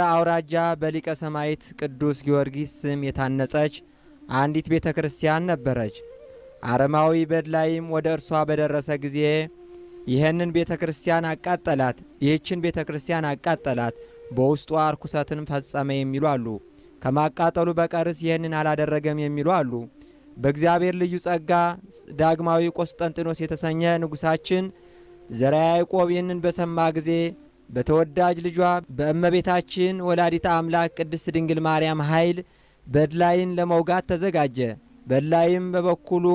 አውራጃ በሊቀ ሰማዕት ቅዱስ ጊዮርጊስ ስም የታነጸች አንዲት ቤተ ክርስቲያን ነበረች። አረማዊ በድላይም ወደ እርሷ በደረሰ ጊዜ ይህችን ቤተ ክርስቲያን አቃጠላት፣ በውስጧ ርኩሰትን ፈጸመ የሚሉ አሉ። ከማቃጠሉ በቀርስ ይህንን አላደረገም የሚሉ አሉ። በእግዚአብሔር ልዩ ጸጋ ዳግማዊ ቆስጠንጢኖስ የተሰኘ ንጉሳችን ዘርዓ ያዕቆብ ይህንን በሰማ ጊዜ በተወዳጅ ልጇ በእመቤታችን ወላዲተ አምላክ ቅድስት ድንግል ማርያም ኃይል በድላይን ለመውጋት ተዘጋጀ። በድላይም በበኩሉ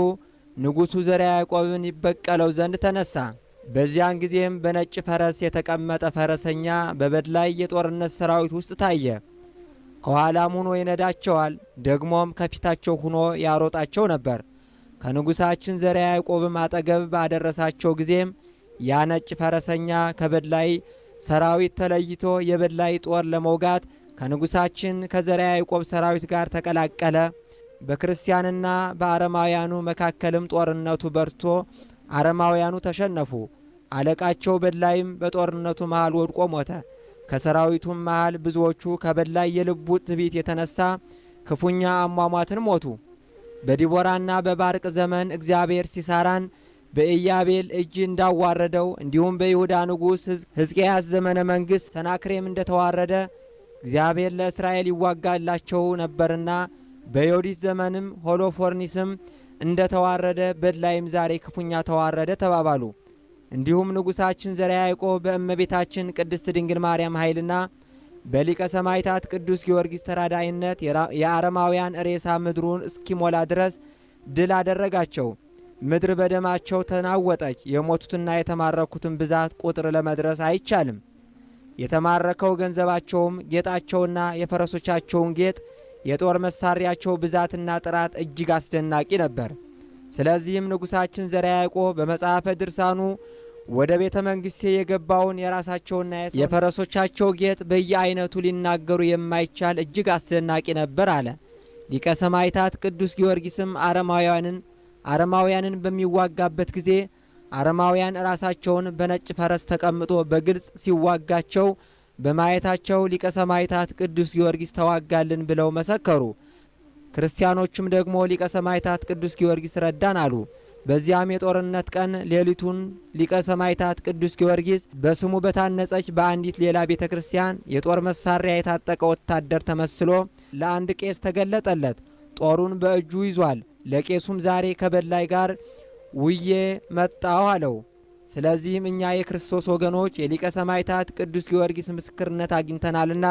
ንጉሡ ዘርዓ ያዕቆብን ይበቀለው ዘንድ ተነሳ። በዚያን ጊዜም በነጭ ፈረስ የተቀመጠ ፈረሰኛ በበድላይ የጦርነት ሰራዊት ውስጥ ታየ። ከኋላም ሆኖ ይነዳቸዋል፣ ደግሞም ከፊታቸው ሆኖ ያሮጣቸው ነበር። ከንጉሳችን ዘርዓ ያዕቆብም አጠገብ ባደረሳቸው ጊዜም ያ ነጭ ፈረሰኛ ከበድላይ ሰራዊት ተለይቶ የበድላይ ጦር ለመውጋት ከንጉሳችን ከዘርዓ ያዕቆብ ሰራዊት ጋር ተቀላቀለ። በክርስቲያንና በአረማውያኑ መካከልም ጦርነቱ በርቶ አረማውያኑ ተሸነፉ። አለቃቸው በድላይም በጦርነቱ መሃል ወድቆ ሞተ። ከሰራዊቱም መሃል ብዙዎቹ ከበድላይ የልቡ ትዕቢት የተነሳ ክፉኛ አሟሟትን ሞቱ። በዲቦራና በባርቅ ዘመን እግዚአብሔር ሲሳራን በኢያቤል እጅ እንዳዋረደው እንዲሁም በይሁዳ ንጉሥ ሕዝቅያስ ዘመነ መንግሥት ሰናክሬም እንደተዋረደ እግዚአብሔር ለእስራኤል ይዋጋላቸው ነበርና በዮዲት ዘመንም ሆሎፎርኒስም እንደተዋረደ በድላይም ዛሬ ክፉኛ ተዋረደ ተባባሉ። እንዲሁም ንጉሳችን ዘርዓ ያዕቆብ በእመቤታችን ቅድስት ድንግል ማርያም ኃይልና በሊቀ ሰማዕታት ቅዱስ ጊዮርጊስ ተራዳይነት የአረማውያን ሬሳ ምድሩን እስኪሞላ ድረስ ድል አደረጋቸው። ምድር በደማቸው ተናወጠች። የሞቱትና የተማረኩትን ብዛት ቁጥር ለመድረስ አይቻልም። የተማረከው ገንዘባቸውም ጌጣቸውና የፈረሶቻቸውን ጌጥ የጦር መሳሪያቸው ብዛትና ጥራት እጅግ አስደናቂ ነበር። ስለዚህም ንጉሳችን ዘርዓ ያዕቆብ በመጽሐፈ ድርሳኑ ወደ ቤተ መንግሥቴ የገባውን የራሳቸውና የፈረሶቻቸው ጌጥ በየአይነቱ ሊናገሩ የማይቻል እጅግ አስደናቂ ነበር አለ። ሊቀ ሰማዕታት ቅዱስ ጊዮርጊስም አረማውያንን በሚዋጋበት ጊዜ አረማውያን ራሳቸውን በነጭ ፈረስ ተቀምጦ በግልጽ ሲዋጋቸው በማየታቸው ሊቀ ሰማዕታት ቅዱስ ጊዮርጊስ ተዋጋልን ብለው መሰከሩ። ክርስቲያኖችም ደግሞ ሊቀ ሰማዕታት ቅዱስ ጊዮርጊስ ረዳን አሉ። በዚያም የጦርነት ቀን ሌሊቱን ሊቀ ሰማዕታት ቅዱስ ጊዮርጊስ በስሙ በታነጸች በአንዲት ሌላ ቤተ ክርስቲያን የጦር መሳሪያ የታጠቀ ወታደር ተመስሎ ለአንድ ቄስ ተገለጠለት። ጦሩን በእጁ ይዟል። ለቄሱም ዛሬ ከበድላይ ጋር ውዬ መጣሁ አለው። ስለዚህም እኛ የክርስቶስ ወገኖች የሊቀ ሰማዕታት ቅዱስ ጊዮርጊስ ምስክርነት አግኝተናልና